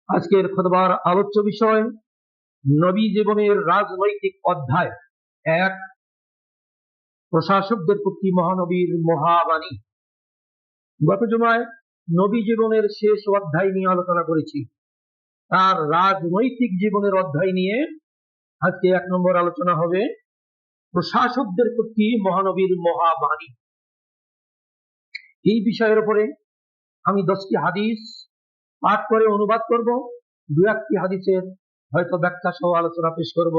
আজকের খুতবার আলোচ্য বিষয় নবী জীবনের রাজনৈতিক অধ্যায় এক, প্রশাসকদের প্রতি মহানবীর মহাবাণী। গত জুমায় নবী জীবনের শেষ অধ্যায় নিয়ে আলোচনা করেছি, তার রাজনৈতিক জীবনের অধ্যায় নিয়ে আজকে 1 নম্বর আলোচনা হবে প্রশাসকদের প্রতি মহানবীর মহাবাণী। এই বিষয়ের উপরে আমি 10টি হাদিস পাঠ করে অনুবাদ করব, 2-1টি হাদিসের হয়তো ব্যাখ্যা সহ আলোচনা পেশ করব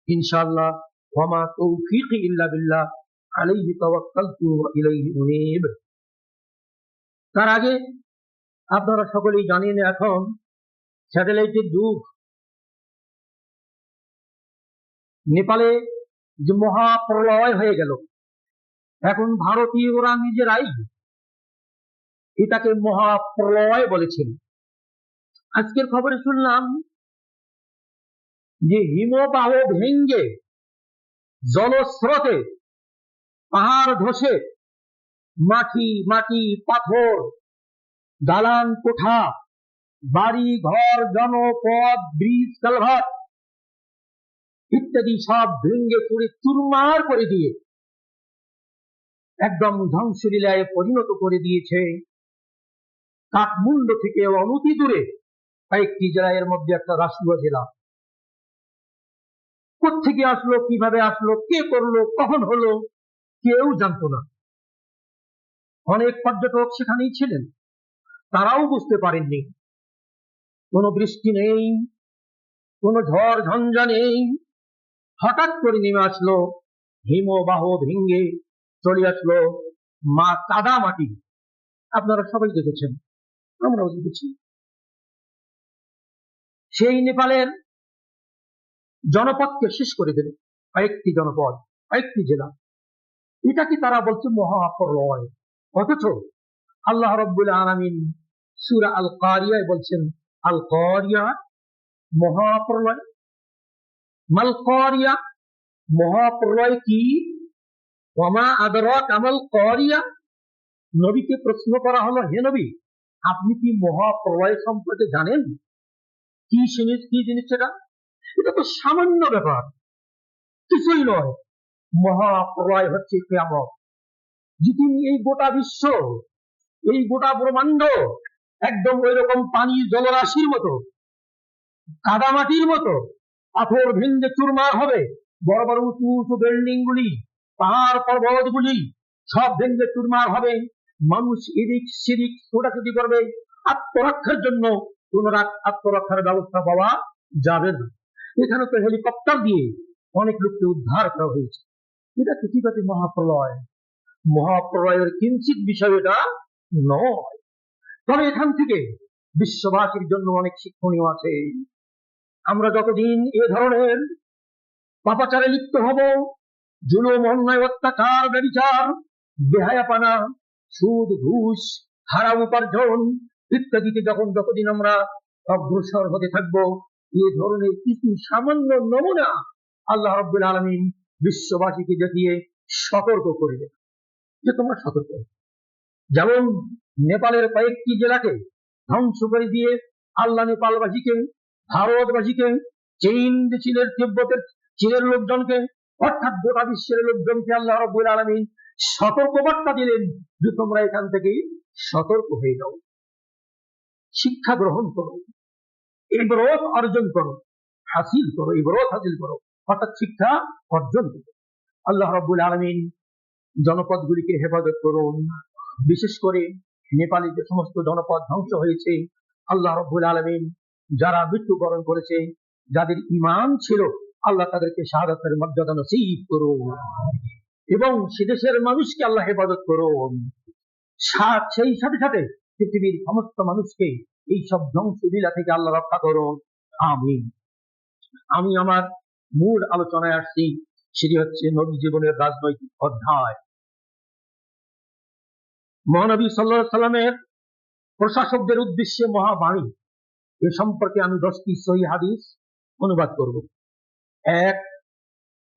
ইনশাআল্লাহ। ওয়ামা তৌফিকি ইল্লা বিল্লাহ আলাইহি তাওয়াক্কালতু ওয়া ইলাইহি উনীব। তার আগে আপনারা সকলেই জানেন এখন স্যাটেলাইটের যুগ। নেপালে যে মহাপ্রলয় হয়ে গেল, এখন ভারতীয়রা নিজেরাই এটাকে মহাপ্রলয় বলেছেন। আজকের খবরে শুনলাম যে হিমবাহ ভেঙ্গে জলস্রোতে পাহাড় ধসে মাটি পাথর, দালান কোঠা, বাড়ি ঘর, জনপদ, ব্রিজ, কালভার্ট ইত্যাদি সব ভেঙ্গে পড়ে চুরমার করে দিয়ে একদম ধ্বংসলীলায় পরিণত করে দিয়েছে। কাঠমান্ডু থেকে অনতি দূরে কয়েকটি জেলা, এর মধ্যে একটা রাষ্ট্রীয় জেলা। কোত্থেকে আসলো, কিভাবে আসলো, কে করলো, কখন হলো, কেউ জানতো না। অনেক পর্যটক সেখানেই ছিলেন, তারাও বুঝতে পারেননি। কোনো বৃষ্টি নেই, কোনো ঝড় ঝঞ্ঝা নেই, হঠাৎ করে নেমে আসলো হিমবাহ ভেঙ্গে চলে আসলো কাদা মাটি। আপনারা সবাই দেখেছেন, আমরাও দেখেছি। সেই নেপালের জনপদকে শেষ করে দিল, কয়েকটি জনপদ, কয়েকটি জেলা। এটাকে তারা বলছে মহাপ্রলয়। অথচ আল্লাহ রাব্বুল আলামিন সূরা আল কারিয়ায় বলছেন আল কারিয়া মহাপ্রলয়। মাল কারিয়া, মহাপ্রলয় কি? ওয়ামা আদরাকা মাল কারিয়া। নবীকে প্রশ্ন করা হলো, হে নবী, আপনি কি মহাপ্রলয় সম্পর্কে জানেন? কি জিনিস সেটা? এটা তো সামান্য ব্যাপার, কিছুই নয়। মহাপ্রলয় হচ্ছে কিয়ামত, যেদিন এই গোটা বিশ্ব, এই গোটা ব্রহ্মাণ্ড একদম ওই রকম পানি জলরাশির মতো, কাদামাটির মতো পাথর ভেঙ্গে চুরমার হবে। বড় বড় উঁচু উঁচু বিল্ডিং গুলি, পাহাড় পর্বত গুলি সব ভেঙ্গে চুরমার হবে। মানুষ এদিক সেদিক ছোটাছুটি করবে, আত্মরক্ষার জন্য কোন আত্মরক্ষার ব্যবস্থা পাওয়া যাবে না। এখানে তো হেলিকপ্টার দিয়ে অনেক লোককে উদ্ধার করা হয়েছে। এটা পৃথিবীতে মহাপ্রলয়, মহাপ্রলয়ের কিঞ্চিত বিষয় এটা নয়। তবে এখান থেকে বিশ্ববাসীর জন্য অনেক শিক্ষণীয় আছে। আমরা যতদিন এ ধরনের পাপাচারে লিপ্ত হব, জুলুম, অন্যায়, অত্যাচার, ব্যভিচার, বেহায়াপনা, সুদ, ঘুষ, হারাম উপার্জন ইত্যাদিতে যতদিন আমরা অগ্রসর হতে থাকবো, এ ধরনের কিছু সামান্য নমুনা আল্লাহ রাব্বুল আলামিন বিশ্ববাসীকে দেখিয়ে সতর্ক করবে যে তোমরা সতর্ক। যেমন নেপালের কয়েকটি জেলাকে ধ্বংস করে দিয়ে আল্লাহ নেপালবাসীকে, ভারতবাসীকে, তিব্বতের চীনের লোকজনকে, অর্থাৎ গোটা বিশ্বের লোকজনকে আল্লাহ রাব্বুল আলামিন সতর্কবার্তা দিলেন যে তোমরা এখান থেকে সতর্ক হয়ে যাও, শিক্ষা গ্রহণ করো, ইবরত অর্জন করো, ইবরত হাসিল করো, অর্থাৎ শিক্ষা অর্জন করো। আল্লাহ রাব্বুল আলামিন জনপদগুলিকে হেফাজত করুন। বিশেষ করে নেপালে যে সমস্ত জনপদ ধ্বংস হয়েছে, আল্লাহ রাব্বুল আলামিন যারা মৃত্যুবরণ করেছে, যাদের ঈমান ছিল, আল্লাহ তাদেরকে শাহাদাতের মর্যাদা নসিব করুন এবং সে দেশের মানুষকে আল্লাহ হেফাজত করুন। সেই সাথে সাথে পৃথিবীর সমস্ত মানুষকে এই সব ধ্বংসলীলা থেকে আল্লাহ রক্ষা করুন, আমিন। আমি আমার মূল আলোচনায় আসছি, সেটি হচ্ছে নবী জীবনের রাজনৈতিক অধ্যায়। মহানবী সাল্লাল্লাহু আলাইহি সাল্লামের প্রশাসকদের উদ্দেশ্যে মহাবাণী, এ সম্পর্কে আমি 10টি সহিহ হাদিস অনুবাদ করব। 1,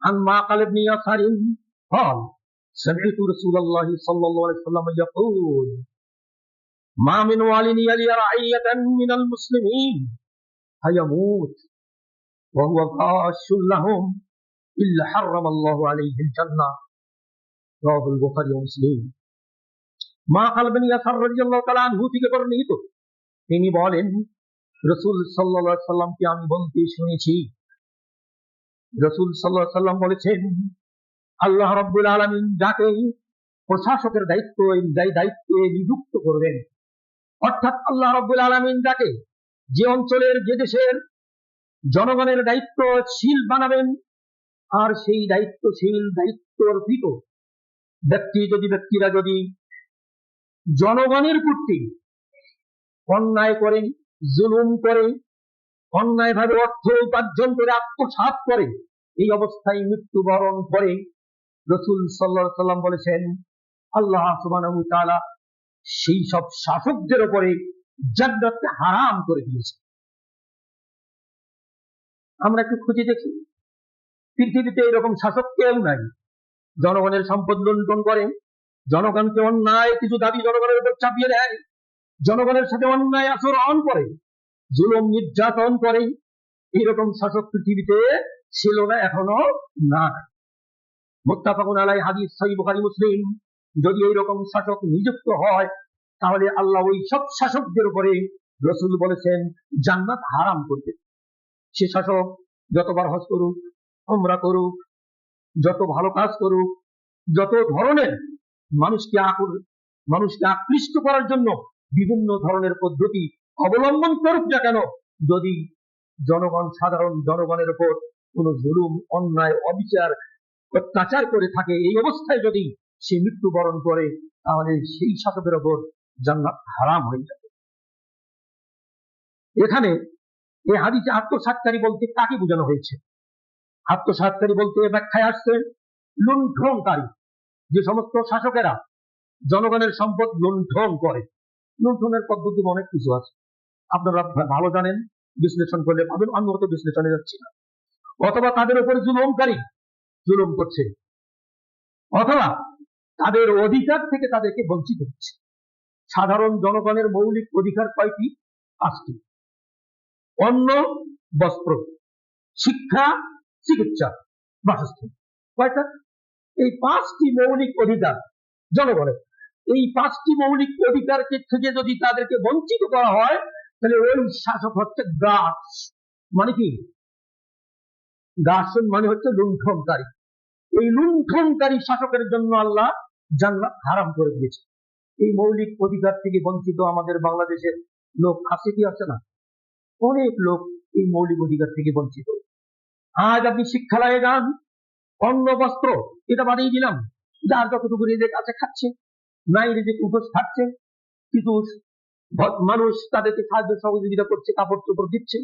عن معقل بن يسار قال سمعت رسول الله صلى الله عليه وسلم يقول ما من وال يلي رعية من المسلمين ফায়ামুত ওয়া হুয়া গাশুল লাহুম ইল্লা হারামাল্লাহু আলাইহিল জান্নাহ। রাওয়াহুল বুখারী ওয়া মুসলিম। মাআকাল বিন ইয়াসার রাদিয়াল্লাহু তাআলা আনহু থেকে বর্ণিত, তিনি বলেন, রাসূল সাল্লাল্লাহু আলাইহি সাল্লামকে আমি বলতে শুনেছি, রাসূল সাল্লাল্লাহু আলাইহি সাল্লাম বলেছেন, আল্লাহ রাব্বুল আলামিন যাকে প্রশাসকের দায়িত্বে নিযুক্ত করবেন, অর্থাৎ আল্লাহ রাব্বুল আলামিন যাকে যে অঞ্চলের যে দেশের জনগণের দায়িত্বশীল বানাবেন, আর সেই দায়িত্বর্পিত ব্যক্তিরা যদি জনগণের কর্তৃক অন্যায় করেন, জুলুম করে, অন্যায়ভাবে অর্থ উপার্জন করে আত্মসাৎ করে, এই অবস্থায় মৃত্যুবরণ করে, রাসূল সাল্লাল্লাহু আলাইহি সাল্লাম বলেছেন, আল্লাহ সুবহানাহু ওয়া তাআলা সেই সব শাসকদের উপরে জান্নাতকে হারাম করে দিয়েছে। আমরা একটু খুঁজে দেখি, পৃথিবীতে এরকম শাসক কেউ নাই। জনগণের সম্পদ লুণ্ঠন করে, জনগণকে অন্যায় কিছু দাবি জনগণের উপর চাপিয়ে দেয়, জনগণের সাথে অন্যায় আচরণ করে, জুলুম নির্যাতন করে, এইরকম শাসক পৃথিবীতে ছিল না, এখনো না। মুত্তাফাকুন আলাইহি হাদিস, সহিহ বুখারী মুসলিম। যদি এইরকম শাসক নিযুক্ত হয়, তাহলে আল্লাহ ওই সব শাসকদের উপরে, রাসূল বলেছেন, জান্নাত হারাম করবে। সে শাসক যতবার হজ করুক, উমরা করুক, যত ভালো কাজ করুক, যত ধরনের মানুষকে আকৃষ্ট করার জন্য বিভিন্ন ধরনের পদ্ধতি অবলম্বন করুক না কেন, যদি সাধারণ জনগণের উপর কোন জুলুম, অন্যায়, অবিচার, অত্যাচার করে থাকে, এই অবস্থায় যদি সে মৃত্যুবরণ করে, তাহলে সেই শাসকের উপর জান্নাত হারাম হয়ে যাবে। এখানে এই হাদিসে আত্মসাৎকারী বলতে কাকে বোঝানো হয়েছে? আত্মসাৎকারী বলতে ব্যাখ্যায় আসছে লুণ্ঠনকারী। যে সমস্ত শাসকেরা জনগণের সম্পদ লুণ্ঠন করে, লুণ্ঠনের পদ্ধতি অনেক কিছু আছে, আপনারা ভালো জানেন, বিশ্লেষণ করলে পাবেন, আমি অত বিশ্লেষণে যাচ্ছি না। অথবা তাদের উপর জুলুম করছে, অথবা তাদের অধিকার থেকে তাদেরকে বঞ্চিত হচ্ছে। সাধারণ জনগণের মৌলিক অধিকার কয়টি? 5টি। অন্ন, বস্ত্র, শিক্ষা, চিকিৎসা, বাসস্থান। কয়টা? এই 5টি মৌলিক অধিকার জনগণের। এই 5টি মৌলিক অধিকার থেকে যদি তাদেরকে বঞ্চিত করা হয়, তাহলে ওই শাসক হচ্ছে গাছ। মানে কি? গাছ মানে হচ্ছে লুণ্ঠনকারী। এই লুণ্ঠনকারী শাসকের জন্য আল্লাহ জান্নাত হারাম করে দিয়েছে। এই মৌলিক অধিকার থেকে বঞ্চিত আমাদের বাংলাদেশের লোক আছে কি আছে না? অনেক লোক এই মৌলিক অধিকার থেকে বঞ্চিত। আজ আপনি শিক্ষালয়ে যান, অন্ন, বস্ত্র এটা বাদেই দিলাম, যার যতটুকু রিজিক আছে খাচ্ছে, নাই রিজিক উপোস থাকছে, কিছু মানুষ তাদেরকে সাহায্য সহযোগিতা করছে, কাপড় চোপড় দিচ্ছে।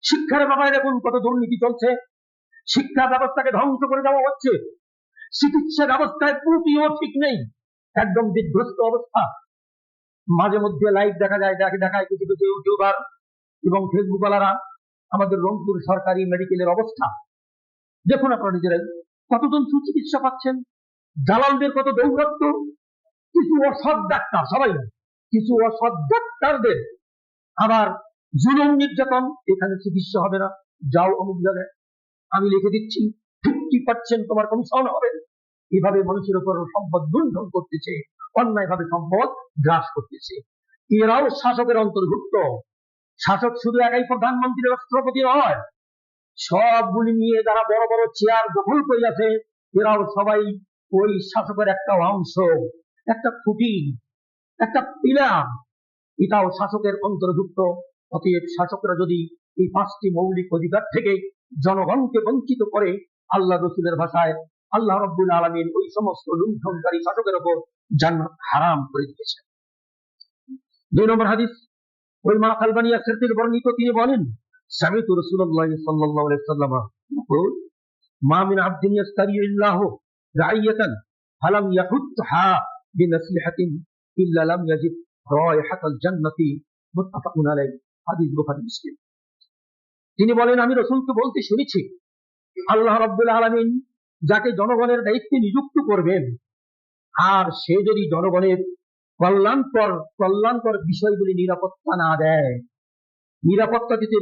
শিক্ষার ব্যাপারে দেখুন কত দুর্নীতি চলছে, শিক্ষা ব্যবস্থাকে ধ্বংস করে দেওয়া হচ্ছে, চিকিৎসা ব্যবস্থায় ত্রুটিও ঠিক নেই, একদম বিধ্বস্ত অবস্থা। মাঝে মধ্যে লাইভ দেখায় কিছু কিছু ইউটিউবার এবং ফেসবুকওয়ালারা আমাদের রংপুর সরকারি মেডিকেলের অবস্থা দেখুন আপনারা নিজেরাই। কতজন সুচিকিৎসা পাচ্ছেন, দালালদের কত দৌরাত্ম্য, কিছু অসৎ ডাক্তার, সবাই না, কিছু অসৎ ডাক্তারদের আবার জুলুম নির্যাতন, এখানে চিকিৎসা হবে না, যাও অমুক জায়গায়, আমি লিখে দিচ্ছি 50% তোমার কমিশন হবে। এভাবে মানুষের উপর সম্পদ লুণ্ঠন করতেছে, অন্যায়ভাবে সম্পদ গ্রাস করতেছে। এরাও শাসকের অন্তর্ভুক্ত। শাসক শুধু একাই প্রধানমন্ত্রী, রাষ্ট্রপতি নয়, সবগুলি নিয়ে যারা বড় বড় চেয়ার দখল করে আছে, এরাও সবাই ওই শাসকের একটা অংশ, একটা খুঁটি, একটা পিলার, এটাও শাসকের অন্তর্ভুক্ত। অতএব শাসকরা যদি এই 5টি মৌলিক অধিকার থেকে জনগণকে বঞ্চিত করে, আল্লাহ রসুলের ভাষায় আল্লাহ রাব্বুল আলামিন ওই সমস্ত লুণ্ঠনকারী শাসকের উপর জান্নাত হারাম করে দিয়েছেন। 2 নম্বর হাদিস, ওই মাআকাল বিন ইয়াসার থেকে বর্ণিত, তিনি বলেন, সামি'তু রাসূলুল্লাহ সাল্লাল্লাহু আলাইহি ওয়াসাল্লাম ইয়াকুল, মা মিন আবদিন ইয়াস্তারিল্লাহু রাইয়াতান ফালাম ইয়াহুতহা বিনাসিহাতিন ইল্লা লাম ইয়াজিদ রায়হাতাল জান্নাতি। মুত্তাফাকুন আলাইহি, হাদিস বুখারী মুসলিম। তিনি বলেন, আমি রাসূলকে বলতে শুনেছি, আল্লাহ রাব্বুল আলামিন যাকে জনগণের দায়িত্বে নিযুক্ত করবেন, আর সে যদি জনগণের কল্যাণকর বিষয়গুলি নিরাপত্তা না দেয়, নিরাপত্তা দিতে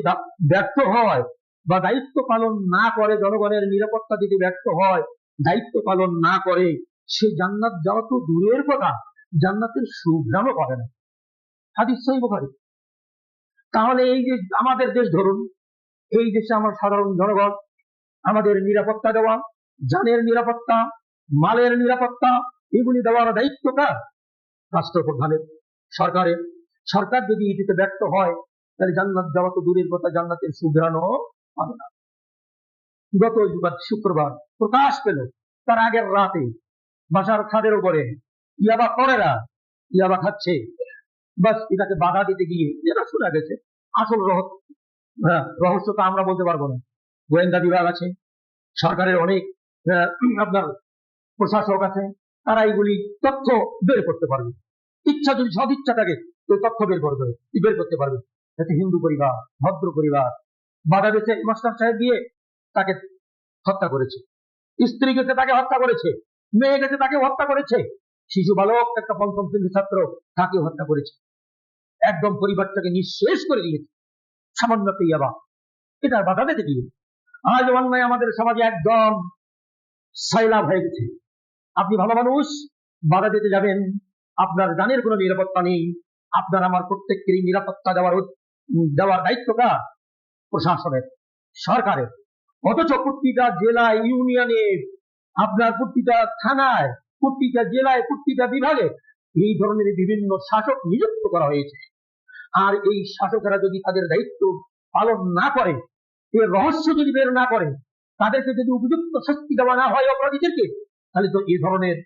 ব্যর্থ হয় বা দায়িত্ব পালন না করে, জনগণের নিরাপত্তা দিতে ব্যর্থ হয়, দায়িত্ব পালন না করে, সে জান্নাত যাওয়া তো দূরের কথা, জান্নাতের সুঘ্রাণও পাবে না। হাদিস সহিহ বুখারী। তাহলে এই যে আমাদের দেশ ধরুন, এই দেশে আমার সাধারণ জনগণ, আমাদের নিরাপত্তা দেওয়া, জানের নিরাপত্তা, মালের নিরাপত্তা, এগুলি দেওয়ার দায়িত্ব কার? রাষ্ট্রপ্রধানের, সরকারের। সরকার যদি এটিতে ব্যর্থ হয়, তাহলে জান্নাত যাওয়া তো দূরের কথা, জান্নাতের সুঘ্রাণও পাবে না। গত শুক্রবার প্রকাশ পেল, তার আগের রাতে বাসার ছাদের উপরে ইয়াবা করেরা ইয়াবা খাচ্ছে, বাস এটাকে বাধা দিতে গিয়ে, যেটা শোনা গেছে, আসল রহস্যটা আমরা বলতে পারবো না। গোয়েন্দা বিভাগ আছে, সরকারের অনেক আপনার প্রশাসক আছে, তারা এইগুলি তথ্য বের করতে পারবে, ইচ্ছা যদি সদিচ্ছা থাকে তো তথ্য বের করতে পারবে। যাতে হিন্দু পরিবার, ভদ্র পরিবার, বাধা দিয়েছে, মাস্টার সাহেব গিয়ে তাকে হত্যা করেছে, স্ত্রী গেছে তাকে হত্যা করেছে, মেয়ে গেছে তাকে হত্যা করেছে, শিশু বালক একটা পঞ্চম শ্রেণীর ছাত্র তাকে হত্যা করেছে, একদম পরিবারটাকে নিঃশেষ করে দিয়েছে সামান্য ইয়াবা। এটার বাধা দিতে গিয়ে আজ অন্যায় আমাদের সমাজে একদম সাইলাভ হয়ে গেছে। আপনি ভালো মানুষ, বাধা দিতে যাবেন, আপনার জানের কোনো নিরাপত্তা নেই, আপনার আমার প্রত্যেকেরই নিরাপত্তা দেওয়ার দায়িত্ব কার? প্রশাসনের, সরকারের। অথচ প্রতিটা জেলায়, ইউনিয়নে, আপনার প্রতিটা থানায়, প্রতিটা জেলায়, প্রতিটা বিভাগে এই ধরনের বিভিন্ন শাসক নিযুক্ত করা হয়েছে। আর এই শাসকেরা যদি তাদের দায়িত্ব পালন না করে, এর রহস্য যদি বের না করে, তাদেরকে যদি উপযুক্ত শাস্তি দেওয়া না হয় অপরাধীদেরকে, তাহলে তো এই ধরনের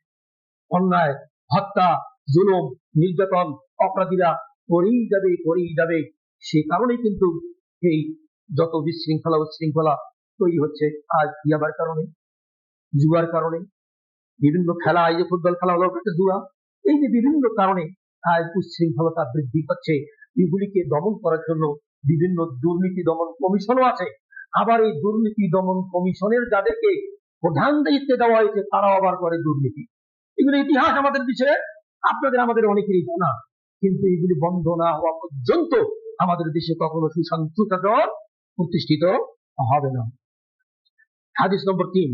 অন্যায়, হত্যা, জুলুম, নির্যাতন অপরাধীরা করেই যাবে। সে কারণেই কিন্তু এই যত উচ্ছৃঙ্খলা তৈরি হচ্ছে আজ ইয়াবার কারণে, জুয়ার কারণে, বিভিন্ন খেলা, এই যে ফুটবল খেলা হলো জুয়া, এই যে বিভিন্ন কারণে আজ উচ্ছৃঙ্খলতা বৃদ্ধি পাচ্ছে। এগুলিকে দমন করার জন্য বিভিন্ন দুর্নীতি দমন কমিশনও আছে। আবার এই দুর্নীতি দমন কমিশনের যাদেরকে প্রধান দায়িত্বে দেওয়া হয়েছে, তারাও আবার করে দুর্নীতি। এগুলো ইতিহাস আমাদের দেশে, আপনাদের আমাদের অনেকেরই জানা, কিন্তু এগুলি বন্ধ না হওয়া পর্যন্ত আমাদের দেশে কখনো সুশাসন প্রতিষ্ঠিত হবে না। হাদিস নম্বর 3,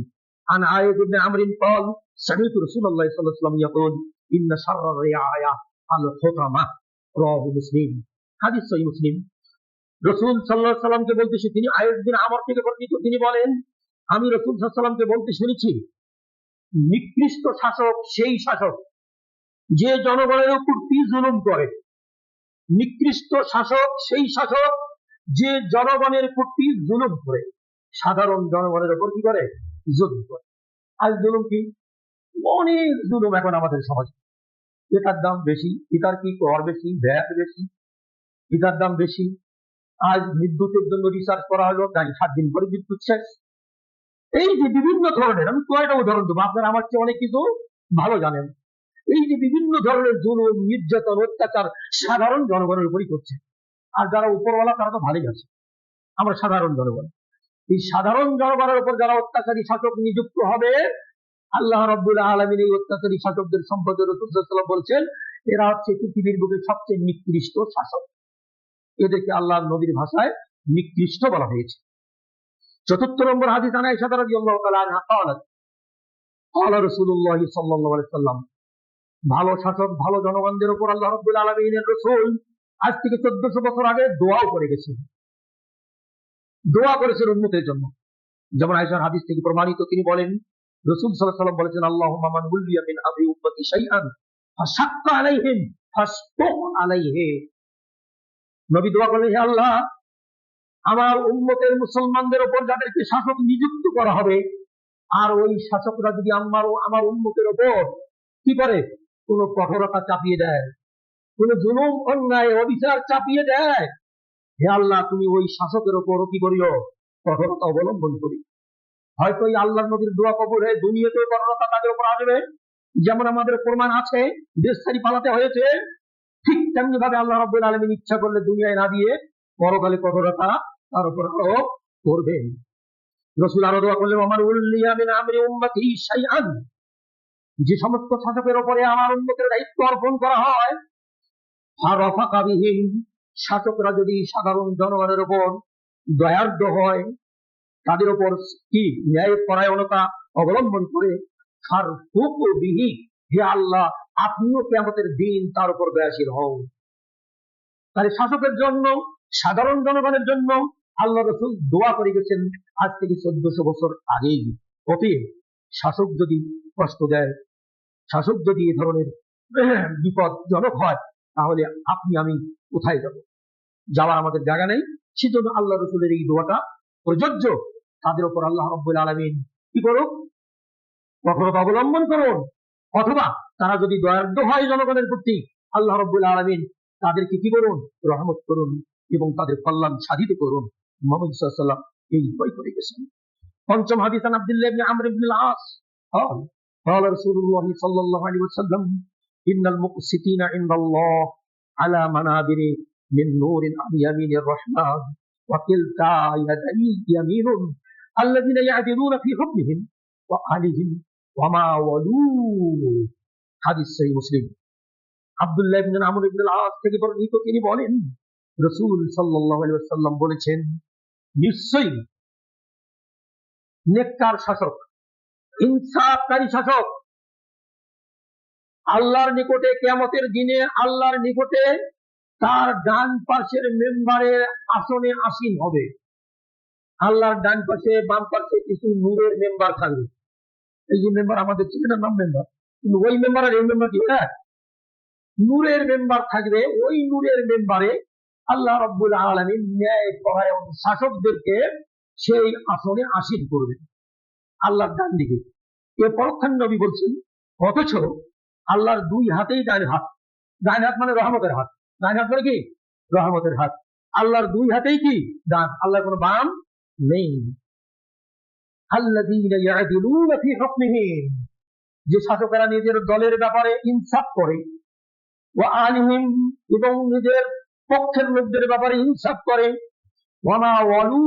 عن عائذ بن عمرو قال سمعت رسول الله صلى الله عليه وسلم يقول إن شر الرعاية الحطمة رواه مسلم। হাদিস সহিহ মুসলিম। রাসূল সাল্লাল্লাহু আলাইহি ওয়াসাল্লামকে বলতেছে, তিনি আয়েশ বিন আমর থেকে বর্ণিত, তিনি বলেন, আমি রাসূল সাল্লাল্লাহু আলাইহি ওয়াসাল্লামকে বলতে শুনেছি, নিকৃষ্ট শাসক সেই শাসক যে জনগণের উপর জুলুম করে। নিকৃষ্ট শাসক সেই শাসক যে জনগণের উপর জুলুম করে, সাধারণ জনগণের উপর কি করে? জুলুম করে। আজ জুলুম কি? অনেক জুলুম এখন আমাদের সমাজে। এটার দাম বেশি, এটার কি কর বেশি, ভ্যাট বেশি, এটার দাম বেশি। আজ বিদ্যুতের জন্য রিসার্চ করা হলো, 7 দিন পরে বিদ্যুৎ শেষ। এই যে বিভিন্ন ধরনের, আমি কয়টা উদাহরণ দেবো, আপনারা আমার চেয়ে অনেক কিছু ভালো জানেন। এই যে বিভিন্ন ধরনের জুলুম, নির্যাতন, অত্যাচার সাধারণ জনগণের উপরই করছে। আর যারা উপরওয়ালা তারা তো ভালোই আছে, আমরা সাধারণ জনগণ। এই সাধারণ জনগণের উপর যারা অত্যাচারী শাসক নিযুক্ত হবে, আল্লাহ রাব্বুল আলামিন এই অত্যাচারী শাসকদের সম্পর্কে রাসূল সাল্লাল্লাহু আলাইহি ওয়াসাল্লাম বলছেন, এরা হচ্ছে পৃথিবীর বুকে সবচেয়ে নিকৃষ্ট শাসক। এদেরকে আল্লাহর নবীর ভাষায় নিকৃষ্ট বলা হয়েছে। 4 নম্বর হাদিস, আয়েশা রাদিয়াল্লাহু তাআলা আনহা قالت قال رسول الله صلى الله عليه وسلم, ভালো শাসক, ভালো জনগণদের উপর আল্লাহ রাব্বুল আলামিনের রাসূল আজ থেকে 1400 বছর আগে দোয়াও করে গেছেন, দোয়া করেছেন উম্মতের জন্য। যেমন আয়েশার হাদিস থেকে প্রমাণিত, তিনি বলেন, রাসূল সাল্লাল্লাহু আলাইহি ওয়াসাল্লাম বলেছেন, আল্লাহুম্মা মান উলিয়া মিন আমরি উম্মতি শাইআন ফাশাক্কা আলাইহিম ফাশতুক আলাইহি। নবী দোয়া করলেন, হে আল্লাহ, আমার উম্মতের মুসলমানদের উপর যাদেরকে শাসক নিযুক্ত করা হবে, আর ওই শাসকরা যদি আমার উম্মতের উপর কি করে? কোন কঠোরতা চাপিয়ে দেয়, কোন জুলুম, অন্যায়, অবিচার চাপিয়ে দেয়, হে আল্লাহ, তুমি ওই শাসকের উপর কি করিও? কঠোরতা অবলম্বন করি। হয়তো এই আল্লাহ নবীর দোয়া কবুল হয়ে দুনিয়াতেও কঠোরতা তাদের উপর আসবে, যেমন আমাদের প্রমাণ আছে দেশ ছাড়ি পালাতে হয়েছে, ঠিক তেমনি ভাবে আল্লাহ রাব্বুল আলামিন ইচ্ছা করলে দুনিয়ায় না দিয়ে পরকালে কঠোরতা তার উপর করবেন। রাসূল আরো দোয়া করলেন, আমার উল্লিয়া মিন আমরি উম্মতি শাইআন, যে সমস্ত শাসকের উপরে আমার উম্মতের দায়িত্ব অর্পণ করা হয়, ফারাফাকা বিহিম, শাসকরা যদি সাধারণ জনগণের উপর দয়ার্দ্র হয়, তাদের উপর কি ন্যায় পরায়ণতা অবলম্বন করে, বিহি, হে আল্লাহ আপনিও কিয়ামতের দিন তার উপর দয়াশীল হন। তাহলে শাসকের জন্য, সাধারণ জনগণের জন্য আল্লাহ রাসূল দোয়া করে গেছেন আজ থেকে 1400 বছর আগেই। অতএব শাসক যদি কষ্ট দেয়, শাসক যদি এ ধরনের বিপদজনক হয়, তাহলে আপনি আমি কোথায় যাব? যাওয়ার আমাদের জায়গা নেই। সেজন্য আল্লাহ রাসূলের এই দোয়াটা প্রযোজ্য। তাদের উপর আল্লাহ রাব্বুল আলামিন কি করুন? কঠোরতা অবলম্বন করুন, অথবা তারা যদি দয়ার্দ্র হয় জনগণের প্রতি, আল্লাহ রাব্বুল আলামিন তাদেরকে কি করুন? রহমত করুন এবং তাদের কল্যাণ সাধিত করুন। মুহাম্মদ সাল্লাল্লাহু আলাইহি ওয়াসাল্লাম এই দোয়া করে গেছেন। পঞ্চম হাদিস আন আব্দুল্লাহ ইবনে আমর ইবনে আল-আস قال رسول الله صلى الله عليه وسلم إن المقسطين عند الله على منابر من نور عن يمين الرحمن وكلتا يديه يمين الذين يعدلون في حكمهم وأهلهم وما ولوا। হাদিস সহিহ মুসলিম। আব্দুল্লাহ ইবনে আমর ইবনে আল-আস থেকে বর্ণিত, তিনি বলেন রাসূল সাল্লাল্লাহু আলাইহি ওয়াসাল্লাম বলেছেন, নিশ্চয়ই নেককার শাসক, ইনসাফকারী শাসক আল্লাহর নিকটে কিয়ামতের দিনে আল্লাহর নিকটে তার ডান পাশের মেম্বারের আসনে আসীন হবে। আল্লাহর ডান পাশে বাম পাশে কিছু নূরের মেম্বার থাকবে। এই যে মেম্বার আমাদের ছিল না, নাম মেম্বার, কিন্তু ওই মেম্বার আর এই মেম্বার কি এক? নূরের মেম্বার থাকবে। ওই নূরের মেম্বারে আল্লাহ রাব্বুল আলামিন ন্যায় পরায়ণ শাসকদেরকে সেই আসনে আসীন করবেন আল্লাহর ডান দিকে। এ পরক্ষণ নবী বলছেন, অথচ আল্লাহর দুই হাতেই ডান হাত। ডান হাত মানে রহমতের হাত। ডান হাত মানে কি? রহমতের হাত। আল্লাহর দুই হাতেই কি? ডান। আল্লাহর কোনো বাম নেই। আল্লাযীনা ইয়াদিলুনা ফি হুকমিহিম, যে শাসকেরা নিজের দলের ব্যাপারে ইনসাফ করে, ওয়া আলিহিম, এবং নিজের পক্ষের লোকদের ব্যাপারে ইনসাফ করে, ওয়া মা ওয়ালু,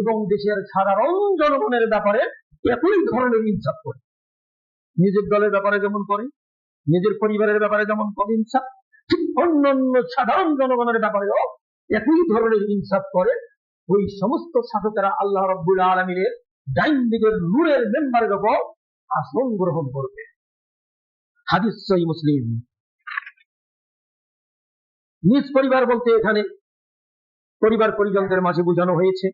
এবং দেশের সাধারণ জনগণের ব্যাপারে একই ধরনের ইনসাফ করে। নিজের দলের ব্যাপারে যেমন করে, নিজের পরিবারের ব্যাপারে যেমন করে ইনসাফ, ঠিক অন্যান্য সাধারণ জনগণের ব্যাপারেও একই ধরনের ইনসাফ করে। ওই সমস্ত শাসকেরা আল্লাহ রাব্বুল আলামিনের ডাইন দিকের নূরের মেম্বারের উপর আসন গ্রহণ করবে। হাদিস সহিহ মুসলিম। নিজ পরিবার বলতে এখানে পরিবার পরিজনদের মাঝে বোঝানো হয়েছে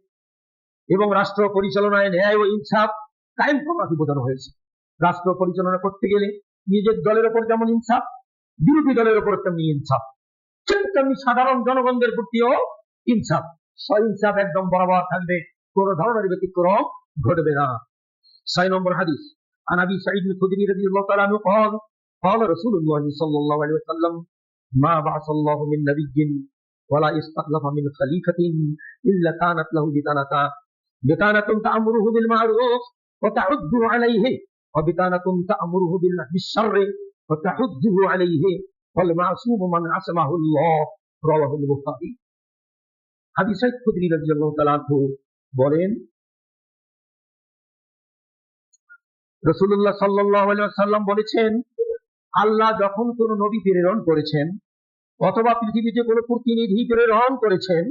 এবং রাষ্ট্র পরিচালনায় ন্যায় ও ইনসাফ কায়েম করাকে বোঝানো হয়েছে। রাষ্ট্র পরিচালনা করতে গেলে নিজের দলের উপর যেমন ইনসাফ, বিরোধী দলের উপর তেমনি ইনসাফ, ঠিক তেমনি সাধারণ জনগণদের প্রতিও ইনসাফ। সহিংসাফ একদম বরাবর থাকবে, কোন ধরনের ব্যতিক্রম ঘটবে না। 6 নম্বর হাদিস আন আবি সাঈদ আল-খুদরি রাদিয়াল্লাহু তাআলা আনহু قال قال رسول الله صلى الله عليه وسلم ما بعث الله من نبي ولا استخلف من خليفة إلا كانت له بطانة تأمره بالمعروف وتحض عليه وبطانة تأمره بالشر وتحضه عليه والمعصوم من عصمه الله رواه البخاري। আবু সাঈদ খুদরি রাদিয়াল্লাহু তাআলা আনহু বলেন, রাসূলুল্লাহ সাল্লাল্লাহু আলাইহি ওয়াসাল্লাম বলেছেন, আল্লাহ যখন কোন নবী প্রেরণ করেছেন অথবা পৃথিবীতে কোন প্রতিনিধি প্রেরণ করেছেন,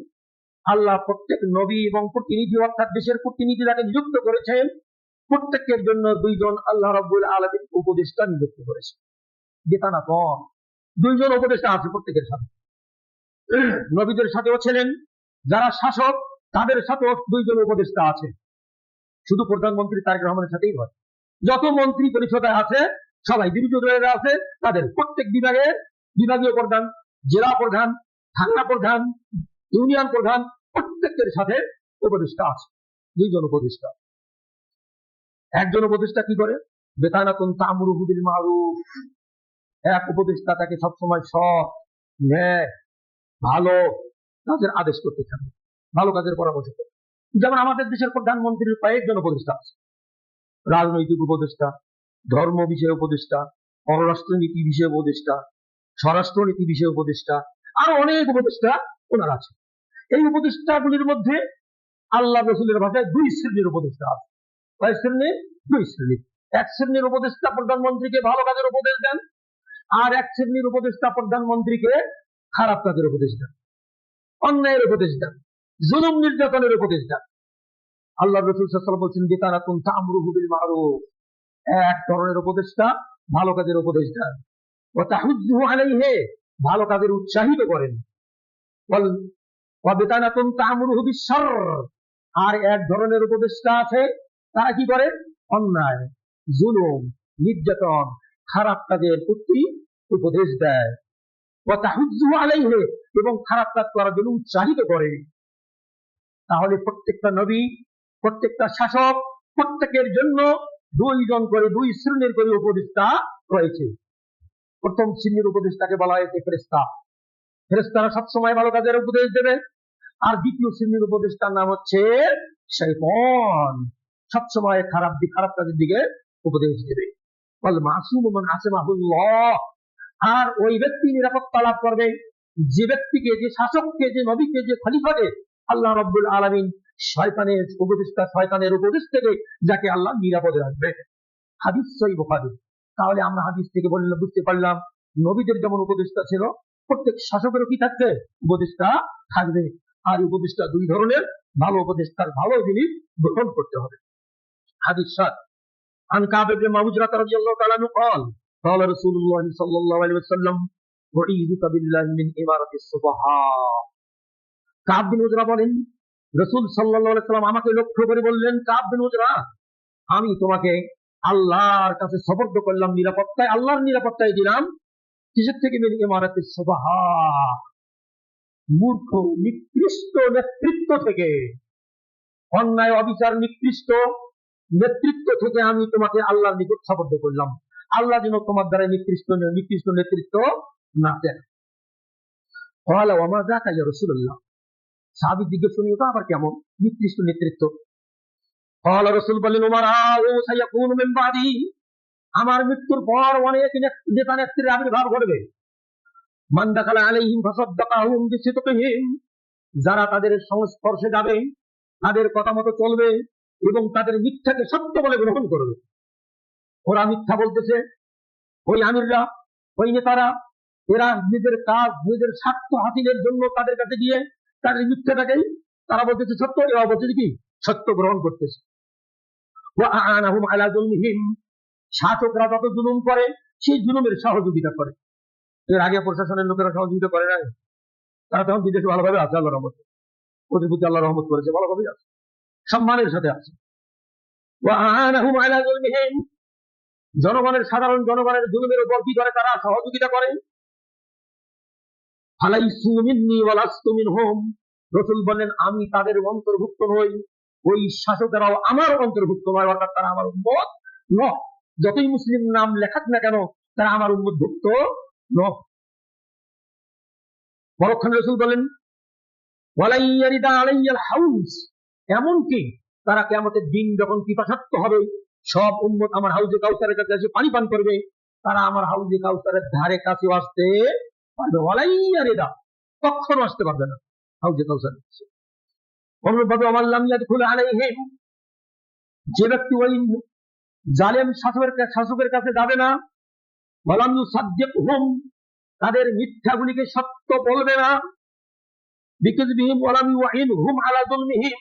আল্লাহ প্রত্যেক নবী এবং প্রতিনিধি অর্থাৎ দেশের প্রতিনিধি যাকে নিযুক্ত করেছেন, প্রত্যেকের জন্য দুইজন আল্লাহ রাব্বুল আলামিন উপদেষ্টা নিযুক্ত করেছেন। বেতানা পর দুইজন উপদেষ্টা আছে প্রত্যেকের সাথে। নবীদের সাথেও ছিলেন, যারা শাসক তাদের সাথেও দুইজন উপদেষ্টা আছে। শুধু প্রধানমন্ত্রী তারেক রহমানের সাথেই হয়। যত মন্ত্রী পরিষদে আছে সবাই বিরোধী দলের আছে, তাদের প্রত্যেক বিভাগের বিভাগীয় প্রধান, জেলা প্রধান, থানা প্রধান, ইউনিয়ন প্রধান, প্রত্যেকের সাথে উপদেষ্টা আছে। দুইজন উপদেষ্টা। একজন উপদেষ্টা কি করে? বেতানাতুন তা'মুরুহু বিল মা'রুফ। এক উপদেষ্টা তাকে সবসময় সৎ, ন্যায়, ভালো কাজের আদেশ করতে থাকে, ভালো কাজের পরামর্শ করে। যেমন আমাদের দেশের প্রধানমন্ত্রীর কয়েকজন উপদেষ্টা আছে। রাজনৈতিক উপদেষ্টা, ধর্ম বিষয়ে উপদেষ্টা, পররাষ্ট্রনীতি বিষয়ে উপদেষ্টা, স্বরাষ্ট্রনীতি বিষয়ে উপদেষ্টা, আরো অনেক উপদেষ্টা ওনার আছে। এই উপদেষ্টাগুলির মধ্যে আল্লাহ রাসূলের ভাষায় দুই শ্রেণীর উপদেষ্টা আছে। কয় শ্রেণী? দুই শ্রেণী। এক শ্রেণীর উপদেষ্টা প্রধানমন্ত্রীকে ভালো কাজের উপদেশ দেন, আর এক শ্রেণীর উপদেষ্টা প্রধানমন্ত্রীকে খারাপ কাজের উপদেশ দেন, অন্যায়ের উপদেশ দেন, জুলুম নির্যাতনের উপদেশ দেন। আল্লাহ রাসূল সাল্লাল্লাহু আলাইহি ওয়াসাল্লাম বলছেন, বিতারাতুন তা'মুরুহু বিল মা'রুফ, এক ধরনের উপদেশটা ভালো কাজের উপদেশ দেন, ওয়া তাহুজ্জুহু আলাইহি, ভালো কাজের উৎসাহিত করেন, ওয়া বিতারাতুন তা'মুরুহু বিশ শারর, আর এক ধরনের উপদেশটা আছে, তারা কি করে? অন্যায়, জুলুম, নির্যাতন, খারাপ কাজের প্রতি উপদেশ দেয়, ওয়া তাহুজ্জুহু আলাইহি, এবং খারাপ কাজ করার জন্য উৎসাহিত করে। তাহলে প্রত্যেকটা নবী, প্রত্যেকটা শাসক, প্রত্যেকের জন্য দুইজন করে, দুই শ্রেণীর করে উপদেষ্টা রয়েছে। প্রথম শ্রেণীর উপদেষ্টাকে বলা হয়েছে ফেরেশতা, ফেরেশতারা সবসময় ভালো কাজের উপদেশ দেবে। আর দ্বিতীয় শ্রেণীর উপদেষ্টার নাম হচ্ছে শয়তান, সবসময় খারাপ কাজের দিকে উপদেশ দেবে। ওয়াল মাসুমু মান আসমাহুল্লাহ, আর ওই ব্যক্তি নিরাপত্তা লাভ করবে যে ব্যক্তিকে, যে শাসককে, যে নবীকে, যে খলিফাকে আল্লাহ রাব্বুল আলামিন শয়তানের উপদেষ্টা, শয়তানের উপদেশ থেকে যাকে আল্লাহ নিরাপদে রাখবে। হাদিস সহিহ বুখারী। তাহলে আমরা হাদিস থেকে বললে বুঝতে পারলাম, নবীদের যেমন উপদেষ্টা ছিল, প্রত্যেক শাসকেরও কি থাকবে? উপদেষ্টা থাকবে। আর উপদেষ্টা দুই ধরনের, ভালো উপদেষ্টার ভালো জিনিস গ্রহণ করতে হবে। হাদিস 7, عن كعب بن معجرة رضي الله تعالى عنه قال قال رسول الله صلى الله عليه وسلم أعيذك بالله من إمارة السفهاء। কাব বিন উজরা বলেন, রাসূল সাল্লাল্লাহু আলাইহি ওয়াসাল্লাম আমাকে লক্ষ্য করে বললেন, কাব বিন উজরা, আমি তোমাকে আল্লাহর কাছে সুপর্দ করলাম, নিরাপত্তায়, আল্লাহর নিরাপত্তায় দিলাম। কিসের থেকে? মিন ইমারাতিস সুফাহা, মূর্খ নিকৃষ্ট নেতৃত্ব থেকে, অন্যায় অবিচার নিকৃষ্ট নেতৃত্ব থেকে আমি তোমাকে আল্লাহর নিকট সুপর্দ করলাম। আল্লাহ যেন তোমার দ্বারা নিকৃষ্ট নেতৃত্ব না দেন। ক্বালা ওয়া মা যাকা ইয়া রাসূলুল্লাহ, সাহাবী জিজ্ঞেস করলেন, ওটা আবার কেমন নিকৃষ্ট নেতৃত্ব? ক্বালা, রাসূল বললেন, উমারাউ সায়াকুনু মিন বাদি, আমার মৃত্যুর পর অনেক নেতা নেত্রীর আবির্ভাব ঘটবে। মান দাখালা আলাইহিম ফাসাদ্দাকাহুম বিসিদকিহিম, যারা তাদের সংস্পর্শে যাবে, তাদের কথা মতো চলবে এবং তাদের মিথ্যাকে সত্য বলে গ্রহণ করবে। ওরা মিথ্যা বলতেছে, ওই আমিররা, ওই নেতারা, এরা নিজের কাজ, নিজের স্বার্থ হাসিলের জন্য তাদের কাছে গিয়ে তাদের মিথ্যাটাকেই তারা বলতেছে সত্য, এরা বলতেছে কি? সত্য গ্রহণ করতেছে। ওয়া আ'আনাহুম আলা যুলমিহিম, শাসকরা যত জুলুম করে সেই জুলুমের সহযোগিতা করে। এর আগে প্রশাসনের লোকেরা সহযোগিতা করে নাই, তারা তখন বিদেশে ভালোভাবে আছে, আল্লাহর রহমতে, ওদের প্রতি আল্লাহ রহমত করেছে, ভালোভাবে আছে, সম্মানের সাথে আছে। ওয়া আ'আনাহুম আলা যুলমিহিম, জনগণের, সাধারণ জনগণের জুলুমের উপর কি করে? তারা সহযোগিতা করে। ফালাইসু মিন্নি ওয়া লাস্তু মিনহুম, রাসূল বলেন, আমি তাদের অন্তর্ভুক্ত নই, ওই শাসকেরাও আমার অন্তর্ভুক্ত নয়, অর্থাৎ তারা আমার উম্মত নয়। যতই মুসলিম নাম লেখাক না কেন, তারা আমার উম্মতভুক্ত নয়। পরক্ষণে রাসূল বলেন, ওয়ালাই ইয়ারিদা আলাইয়াল হাউজ, এমনকি তারা কিয়ামতের দিন যখন পিপাসার্ত হবে, সব উম্মত আমার হাউজে কাউসারের কাছে এসে পানি পান করবে, তারা আমার হাউজে কাউসারের ধারে কাছে আসতে পারবে। ওয়ালাই ইয়ারিদা, কখনো আসতে পারবে না হাউজে কাউসারের কাছে। অনুরূপভাবে ওয়া লাম ইয়াদখুল আলাইহিম, যে ব্যক্তি ওই জালেম শাসকের কাছে যাবে না, ওয়া লাম ইউসাদ্দিকহুম, তাদের মিথ্যাগুলিকে সত্য বলবে না, বিকাযবিহিম ওয়া লাম ইউইনহুম আলা যুলমিহিম,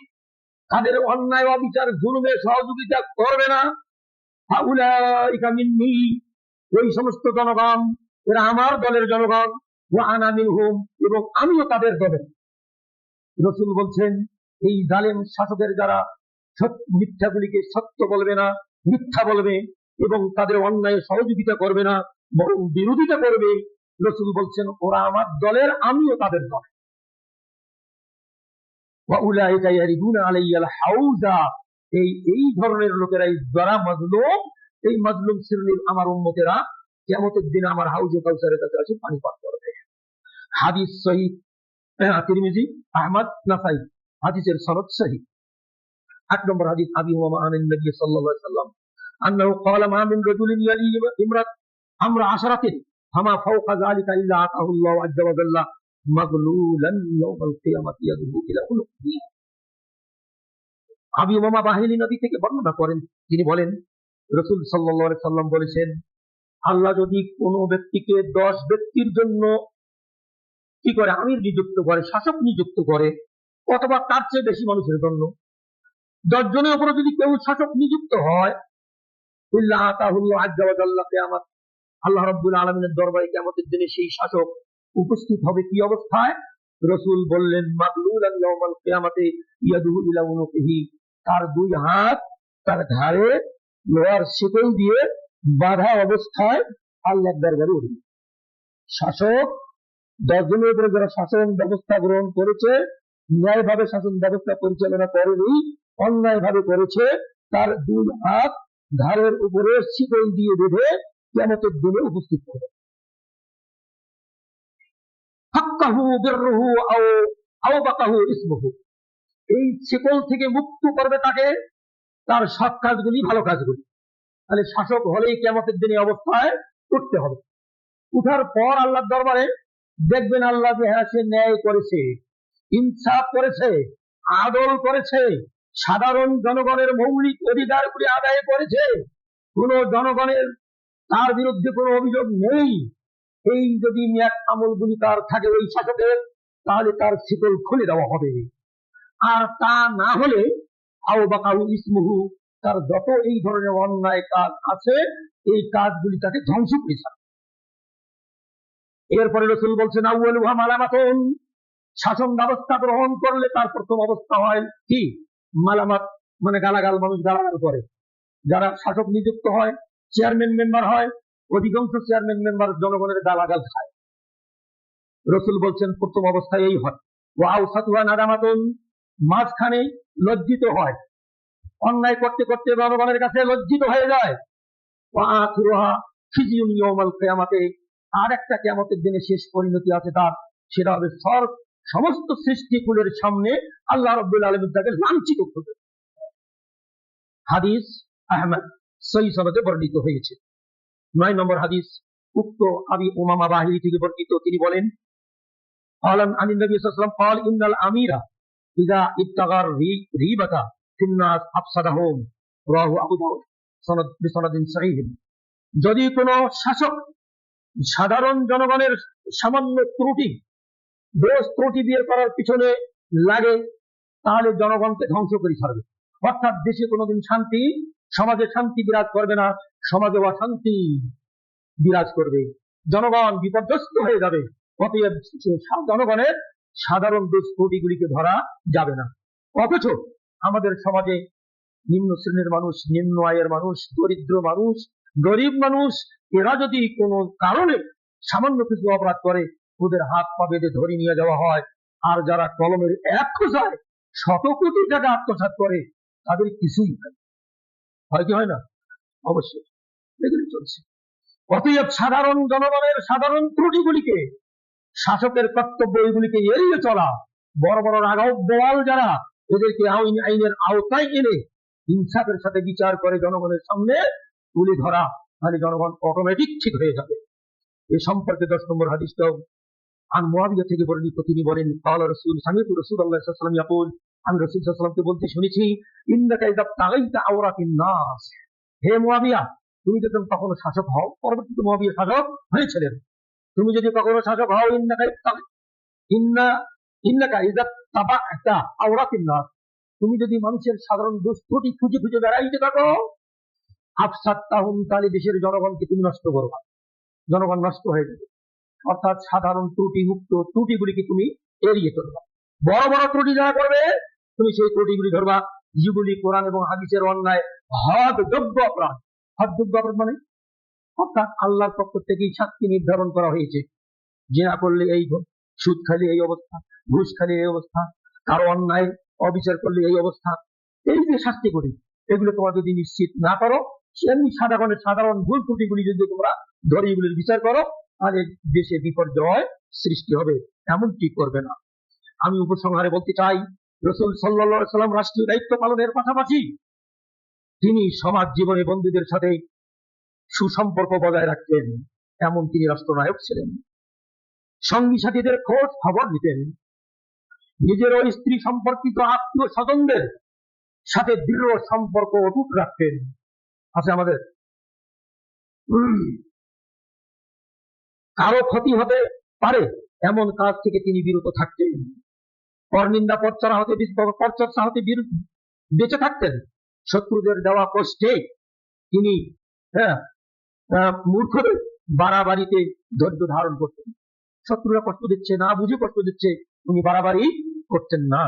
তাদের অন্যায় অবিচার জুলুমে সহযোগিতা করবে না, ফাউলাইকা মিন্নি, ওই সমস্ত জনগণ, এরা আমার দলের জনগণ, ওয়া আনা মিনহুম, এবং আমিও তাদের দলের। রাসূল বলছেন, এই জালেম শাসকের যারা মিথ্যাগুলিকে সত্য বলবে না, মিথ্যা বলবে এবং তাদের অন্যায় সহযোগিতা করবে না, বরং বিরোধিতা করবে, রাসূল বলছেন, ওরা আমার দলের, আমিও তাদের দল। ওয়া উলাইকা ইয়ারিদুনা আলাইয়াল হাউজা, এই ধরনের লোকেরাই যারা মাজলুম, এই মাজলুম শ্রেণীর আমার উম্মতেরা কিয়ামতের দিন আমার হাউজে কাউসারের কাছে এসে পানি পান করবে। হাদিস সহিহ, তিরমিজি, আহমদ, নাসাই, হাদিসের সনদ সহিহ। 8 নম্বর হাদিস, আবি হুমামা আন নবী সাল্লাল্লাহু আলাইহি ওয়াসাল্লাম আন্নাহু ক্বালা মা মিন রাজুলিন ইয়ালি ইমরাত আমরা আশরাতিন ফামা ফাওকা যালিকা ইল্লা আতাহুল্লাহু আযজা ওয়া জাল্লা মাগলুলান ইয়াউমাল কিয়ামাতি ইয়াদহু ইলা উলুকি। আবি হুমামা বাহিনী নবী থেকে বর্ণনা করেন, তিনি বলেন, রাসূল সাল্লাল্লাহু আলাইহি ওয়াসাল্লাম বলেছেন, আল্লাহ যদি কোনো ব্যক্তিকে 10 ব্যক্তির জন্য কি করে? আমির নিযুক্ত করে, শাসক নিযুক্ত করে, অথবা তার চেয়ে বেশি মানুষের জন্য। 10 জনের উপরে যদি কেউ শাসক নিযুক্ত হয়, আল্লাহ রাব্বুল আলামিনের দরবারে কিয়ামতের দিনে সেই শাসক উপস্থিত হবে কি অবস্থায়? রাসূল বললেন, মাগলুলান ইয়াউমাল কিয়ামাতি ইয়াদুহু ইলা উনুকিহি, তার 2 হাত তার ঘাড়ে লোহার শিকল দিয়ে বাঁধা অবস্থায় আল্লাহর দরবারে উঠবে। শাসক 10 জনের উপরে যারা শাসন ব্যবস্থা গ্রহণ করেছে, ন্যায়ভাবে শাসন ব্যবস্থা পরিচালনা করেনি, অন্যায়ভাবে করেছে, তার 2 হাত ঘাড়ের উপরে শিকল দিয়ে বেঁধে কিয়ামতের দিনে উপস্থিত হবে। হাক্কাহু বিররুহু আও বাকাহু ইসমুহু, এই শিকল থেকে মুক্ত করবে তাকে তার সৎ কাজগুলি, ভালো কাজগুলি। তাহলে শাসক হলেই কিয়ামতের দিনে অবস্থায় উঠতে হবে। উঠার পর আল্লাহর দরবারে দেখবেন আল্লাহ যে হ্যাঁ, সে ন্যায় করেছে, ইনসাফ করেছে, আদল করেছে, সাধারণ জনগণের মৌলিক অধিকারগুলি আদায় করেছে, কোন জনগণের তার বিরুদ্ধে কোনো অভিযোগ নেই। এই যদি ন্যাক আমলগুলি তার থাকে ওই শাসকের, তাহলে তার শিকল খুলে দেওয়া হবে। আর তা না হলে আও বাকাউ ইসমুহু, তার যত এই ধরনের অন্যায় কাজ আছে এই কাজগুলি তাকে ধ্বংস করে ছাড়বে। এরপরে রাসূল বলছেন, আউয়ালুহা মালামাতুন, শাসন ব্যবস্থা গ্রহণ করলে তার প্রথম অবস্থা হয় কি? মালামাত, মানে গালাগাল, মানুষ গালাগাল করে। যারা শাসক নিযুক্ত হয়, চেয়ারম্যান মেম্বার হয়, অধিকাংশ চেয়ারম্যান মেম্বার জনগণের গালাগাল খায়। রাসূল বলছেন প্রথম অবস্থায় এই হয়। ওয়া আওসাতুহা নাদামাতুন, মাঝখানে লজ্জিত হয়, অন্যায় করতে করতে জনগণের কাছে লজ্জিত হয়ে যায়। ওয়া আখিরুহা খিজিয়ুন ইয়াউমাল কিয়ামাতে, আর একটা কিয়ামতের দিনে শেষ পরিণতি আছে তার, সেটা হবে সমস্ত সৃষ্টিকুলের সামনে আল্লাহ রাব্বুল আলামিন তাকে লাঞ্ছিত করবে। হাদিস আহমদ সহিহ সনদে বর্ণিত হয়েছে। 9 নম্বর হাদিস, উক্ত আবি উমামা বাহিরি থেকে বর্ণিত, তিনি বলেন, আলান আনিন নবী সাল্লাল্লাহু আলাইহি ওয়াসাল্লাম قال ইন্নাল আমিরা ইযা ইবতাগার রিবাতা ফিন নাস আফসাদাহুম, রাহু আবু দাউদ বিসনাদিন সহিহ। যদি কোনো শাসক সাধারণ জনগণের সামান্য ত্রুটি, দোষ ত্রুটি বের করার পিছনে লাগে, তাহলে জনগণকে ধ্বংস করে ছাড়বে। অর্থাৎ দেশে কোনোদিন শান্তি, সমাজে শান্তি বিরাজ করবে না, সমাজে অশান্তি বিরাজ করবে, জনগণ বিপর্যস্ত হয়ে যাবে। অতএব জনগণের সাধারণ দোষ ত্রুটিগুলিকে ধরা যাবে না। অথচ আমাদের সমাজে নিম্ন শ্রেণীর মানুষ, নিম্ন আয়ের মানুষ, দরিদ্র মানুষ, গরিব মানুষ, এরা যদি কোনো কারণে সামান্য কিছু অপরাধ করে, ওদের হাত পা বেঁধে ধরে নিয়ে যাওয়া হয়। আর যারা কলমের এক খোঁজায় 100 কোটি টাকা আত্মসাৎ করে, তাদের কিছুই হয় কি হয় না? অবশ্যই এগুলি চলছে। অতএব সাধারণ জনগণের সাধারণ ত্রুটিগুলিকে, শাসকের কর্তব্য এগুলিকে এড়িয়ে চলা, বড় বড় রাঘব বোয়াল যারা, এদেরকে আইনের আওতায় এনে ইনসাফের সাথে বিচার করে জনগণের সামনে তুলে ধরা, তাহলে জনগণ অটোমেটিক ঠিক হয়ে যাবে। এ সম্পর্কে 10 নম্বর হাদিসটাও আন মুয়াবিয়া থেকে বর্ণিত, তিনি বলেন, ক্বালা রাসূল সামিতু রাসূলুল্লাহ সাল্লাল্লাহু আলাইহি ওয়াসাল্লাম ইয়াকুল, আমি রাসূল সাল্লাল্লাহু আলাইহি ওয়াসাল্লামকে বলতে শুনেছি, ইন্নাকা ইযা তাগাইতা আওরাতিন নাস, হে মুয়াবিয়া, তুমি যদি কখনো শাসক হও, পরবর্তীতে মুয়াবিয়া শাসক হয়েছিলেন, তুমি যদি কখনো শাসক হও, ইন্নাকা ইযা তাবা'তা আওরাতিন নাস, তুমি যদি মানুষের সাধারণ দোষ ত্রুটি খুঁজে খুঁজে বেড়াইতে থাকো, আফসাদতাহুম, তাহলে দেশের জনগণকে তুমি নষ্ট করবা, জনগণ নষ্ট হয়ে যাবে। অর্থাৎ সাধারণ ত্রুটি মুক্ত ত্রুটিগুলিকে তুমি এড়িয়ে চলবা। বড় বড় ত্রুটি যারা করবে, তুমি সেই ত্রুটিগুলি ধরবা, যেগুলি কোরআন এবং হাদিসের অন্যায়, হদযোগ্য অপরাধ। হদযোগ্য অপরাধ মানে অর্থাৎ আল্লাহর পক্ষ থেকেই শাস্তি নির্ধারণ করা হয়েছে। জিনা করলে এই, সুদ খালি এই অবস্থা, ঘুষ খালি এই অবস্থা, কারো অন্যায় অবিচার করলে এই অবস্থা, এই যে শাস্তি করি, এগুলো তোমরা যদি নিশ্চিত না করো, সেমনি সাধারণ ভুল ত্রুটিগুলি যদি তোমরা ধরে এগুলির বিচার করো, তাহলে দেশে বিপর্যয় সৃষ্টি হবে। এমনটি করবে না। আমি উপসংহারে বলতে চাই, রাসূল সাল্লাল্লাহু আলাইহি ওয়াসাল্লাম রাষ্ট্রীয় দায়িত্ব পালনের পাশাপাশি তিনি সমাজ জীবনে বন্ধুদের সাথে সুসম্পর্ক বজায় রাখতেন, এমন তিনি রাষ্ট্রনায়ক ছিলেন। সঙ্গী সাথীদের খোঁজ খবর নিতেন, নিজের স্ত্রী সম্পর্কিত আত্মীয় স্বজনদের সাথে দৃঢ় সম্পর্ক অটুট রাখতেন। আছে আমাদের, কারো ক্ষতি হতে পারে এমন কাজ থেকে তিনি বিরত থাকতেন, পরনিন্দা পরচর্চা হতে বেঁচে থাকতেন। শত্রুদের দেওয়া কষ্টে তিনি মূর্খদের বাড়াবাড়িতে ধৈর্য ধারণ করতেন। শত্রুরা কষ্ট দিচ্ছে, না বুঝে কষ্ট দিচ্ছে, উনি বাড়াবাড়ি করতেন না।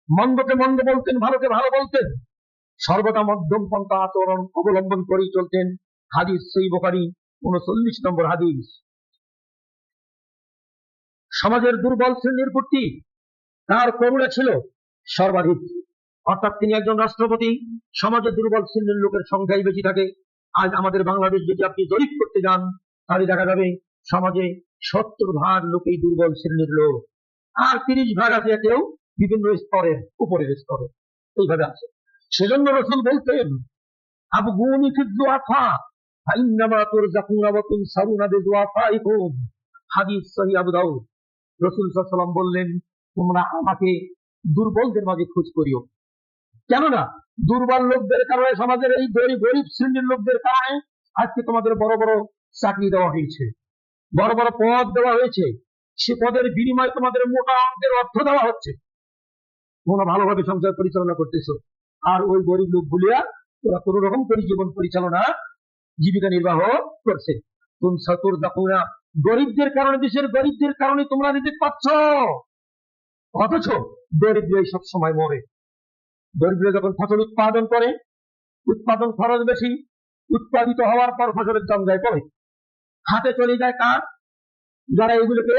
মন্দকে মন্দ বলতেন, ভালোকে ভালো বলতেন, সর্বদা মধ্যম পন্থা আচরণ অবলম্বন করেই চলতেন। হাদিস সহিহ বুখারী 39 নম্বর হাদিস। সমাজের দুর্বল শ্রেণীর প্রতি তার করুণা ছিল সর্বাধিক। অর্থাৎ তিনি একজন রাষ্ট্রপতি, সমাজের দুর্বল শ্রেণীর লোকের সংখ্যাই বেশি থাকে। আজ আমাদের বাংলাদেশ যদি আপনি জরিপ করতে যান, তাহলে দেখা যাবে সমাজে 70% লোকই দুর্বল শ্রেণীর লোক, আর 30% আছে কেউ বিভিন্ন স্তরের উপরের স্তরে, এইভাবে আছে। সেজন্য রাসূল বলতেন, আবগুনি ফিদ দুআফা ফাইন্নামা তুরজাকুনা ওয়া তুনসারুনা বিদুআফাইকুম। হাদিস সহিহ আবু দাউদ। রাসূল সাল্লাল্লাহু আলাইহি ওয়াসাল্লাম বললেন, তোমরা আমাকে দুর্বলদের মাঝে খোঁজ করিও। কেননা দুর্বল লোকদের কারণে, সমাজের এই গরিব শ্রেণীর লোকদের কারণে আজকে তোমাদের বড় বড় চাকরি দেওয়া হয়েছে, বড় বড় পদ দেওয়া হয়েছে, সে পদের বিনিময়ে তোমাদের মোটা অঙ্কের অর্থ দেওয়া হচ্ছে, তোমরা ভালোভাবে সংসার পরিচালনা করতেছো, আর ওই গরিব লোকগুলিয়া ওরা কোন রকম করে জীবন পরিচালনা জীবিকা নির্বাহ করছে। গরিবদের কারণে, দেশের গরিবদের কারণে তোমরা রিজিক পাচ্ছ, অথচ গরিবরাই সব সময় মরে। গরিবরা যখন ফসল উৎপাদন করে, উৎপাদন খরচ বেশি, উৎপাদিত হওয়ার পর ফসলের দাম যায় কমে, হাতে চলে যায় কার? যারা এগুলোকে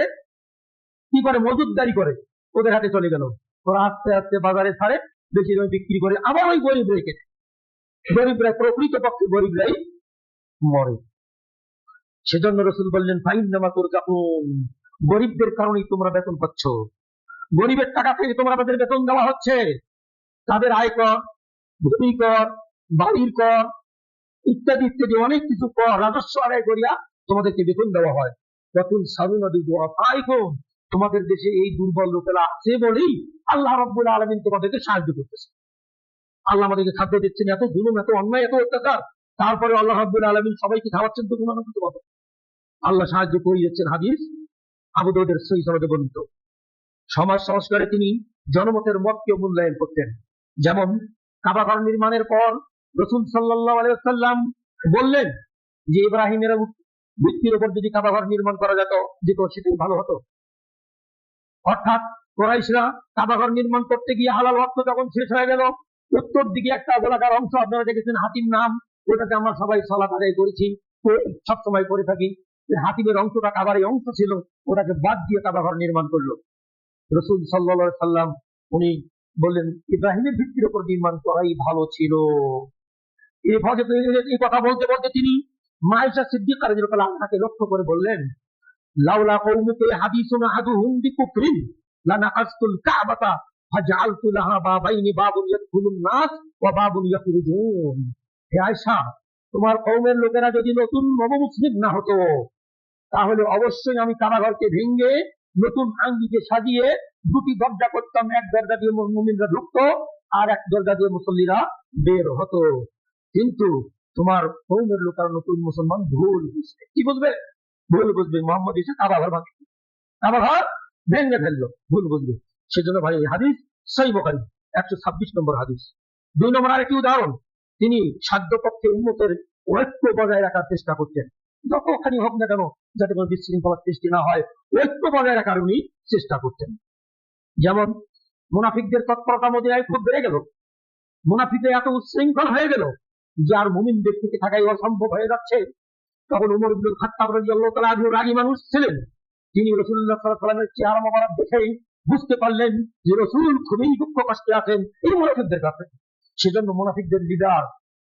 কি করে, মজুতদারি করে, ওদের হাতে চলে গেল। ওরা আস্তে আস্তে বাজারে ছাড়ে, বেশি দামে বিক্রি করে, আবার ওই গরিবরাই কেটে। গরিবরা প্রকৃতপক্ষে গরিবরাই মরে। সেজন্য রাসূল বললেন, ফাইন্নামা তুরজাকুন, গরিবদের কারণেই তোমরা বেতন পাচ্ছ, গরিবের টাকা থেকে তোমরা তাদের বেতন দেওয়া হচ্ছে। তাদের আয়কর, ভূমি কর, বাড়ির কর ইত্যাদি ইত্যাদি অনেক কিছু কর, রাজস্ব আদায় করিয়া তোমাদেরকে বেতন দেওয়া হয়। তখন সারুনা বিদুআফাইকুম, তোমাদের দেশে এই দুর্বল লোকেরা আছে বলেই আল্লাহ রাব্বুল আলামিন তোমাদেরকে সাহায্য করতেছে। আল্লাহ আমাদেরকে খাদ্য দিচ্ছেন, এত জুলুম, এত অন্যায়, এত অত্যাচার, তারপরে আল্লাহ রাব্বুল আলামিন সবাইকে খাওয়াচ্ছেন, তো কোনো আল্লাহ সাহায্য করে যাচ্ছেন। হাদিস আবু দাউদের সহিহ সনদে বর্ণিত। সমাজ সংস্কারে তিনি জনমতের মতকে মূল্যায়ন করতেন। যেমন কাবাঘর নির্মাণের পর রাসূল সাল্লাল্লাহু আলাইহি ওয়াসাল্লাম বললেন যে ইব্রাহিমের ভিত্তির উপর যদি কাবাঘর নির্মাণ করা যেত সেটাই ভালো হতো। অর্থাৎ কুরাইশরা কাবাঘর নির্মাণ করতে গিয়ে হালাল ওয়াক্ত যখন শেষ হয়ে গেল, উত্তর দিকে একটা গোলাকার অংশ, আপনারা দেখেছেন হাতিম নাম, ওটাতে আমরা সবাই সালাত আদায় করেছি, সবসময় করে থাকি। হাতিমের অংশটা কাবারই অংশ ছিল, ওটাকে বাদ দিয়ে কাবাঘর নির্মাণ করলো। রাসূল সাল্লাল্লাহু আলাইহি ওয়াসাল্লাম উনি বললেন, ইব্রাহিমের ভিত্তির উপর নির্মাণ করাই ভালো ছিল। এই কথা বলতে বলতে তিনি আয়েশা সিদ্দিকা রাদিয়াল্লাহু আনহাকে লক্ষ্য করে বললেন, লাউলা কওমুকা হাদিসুন আহাদুহুম বিকুফরিন লানাকাসতুল কাবাতা ফাজআলতু লাহা বাবাইনি, বাবুন ইয়াদখুলুন নাস ওয়া বাবুন ইয়াখরুজুন। হে আয়েশা, তোমার কওমের লোকেরা যদি নতুন নবমুসলিম না হতো, তাহলে অবশ্যই আমি কাবাঘরকে ভেঙে নতুন আঙ্গিকে সাজিয়ে দুটি দরজা করতাম, এক দরজা দিয়ে মুমিনরা ঢুকতো আর এক দরজা দিয়ে মুসল্লিরা বের হতো। কিন্তু তোমার কওমের লোকেরা নতুন মুসলমান ভুল বুঝবে। কি বুঝবে? ভুল বুঝবে মোহাম্মদ এসে কাবাঘর ভেঙে ফেললো, ভুল বুঝবে। সেজন্য ভাই হাদিস সহিহ বুখারী 126 নম্বর হাদিস। 2 নম্বর আরেকটি উদাহরণ, তিনি সাধ্যপক্ষে উম্মতের ঐক্য বজায় রাখার চেষ্টা করতেন, যতখানি হোক না কেন, যাতে কোনো বিশৃঙ্খলার সৃষ্টি না হয়, ঐক্য বজায় রাখার উনি চেষ্টা করতেন। যেমন মুনাফিকদের তৎপরতা মদিনায় খুব বেড়ে গেল, মুনাফিকরা এত উচ্ছৃঙ্খল হয়ে গেল যে আর মুমিনদের থেকে থাকাই অসম্ভব হয়ে যাচ্ছে। তখন উমর ইবনুল খাত্তাব রাদিয়াল্লাহু তাআলা আনহু রাগী মানুষ ছিলেন, তিনি রাসূলুল্লাহ সাল্লাল্লাহু আলাইহি ওয়াসাল্লামের চেহারা মোবারক দেখেই বুঝতে পারলেন যে রাসূল খুবই দুঃখ কষ্টে আছেন এই মুনাফিকদের কাছে। সেজন্য মুনাফিকদের লিডার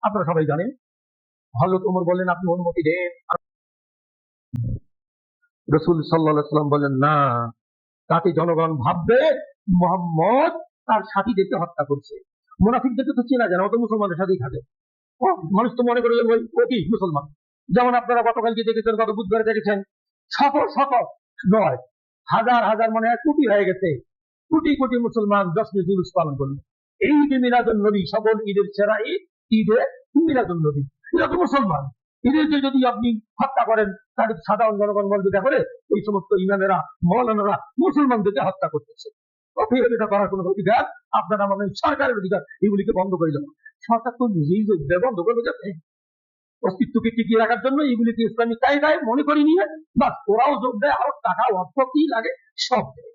আপনারা সবাই জানেন, হযরত ওমর বললেন, আপনি অনুমতি দেন। রাসূল সাল্লাল্লাহু আলাইহি ওয়াসাল্লাম বললেন, না, তাতে জনগণ ভাববে মুহাম্মদ তার সাথীদেরকে হত্যা করছে। মুনাফিকদেরকে তো চেনা যায় না, অত মুসলমানের সাথেই থাকে, মানুষ তো মনে করে ওই কি মুসলমান। যেমন আপনারা গতকালকে দেখেছেন, গত বুধবারে দেখেছেন, শত শত নয় হাজার হাজার, মনে হয় কোটি হয়ে গেছে, কোটি কোটি মুসলমান জশ্নে জুলুস পালন করলো। এই যে মিলাদুন নবী, সকল ঈদের সেরা ঈদ, ঈদে মিলাদুন নবী, এটা তো মুসলমান। এদেরকে যদি আপনি হত্যা করেন তাহলে সাধারণ জনগণ বলবে দেখো রে, এই সমস্ত ইমামেরা মৌলানারা মুসলমানদেরকে হত্যা করতেছে। এটা করার কোনো অধিকার আপনারা আমাদের সরকারের অধিকার, এগুলিকে বন্ধ করে দেবো। সরকার তো নিজেই বন্ধ করবে যাচ্ছে অস্তিত্বকে টিকিয়ে রাখার জন্য এগুলিকে ইসলামিক কায়দায় মনে করি নিয়ে, বা ওরাও যোগ দেয়, আর টাকা অর্থ কি লাগে সব দেয়।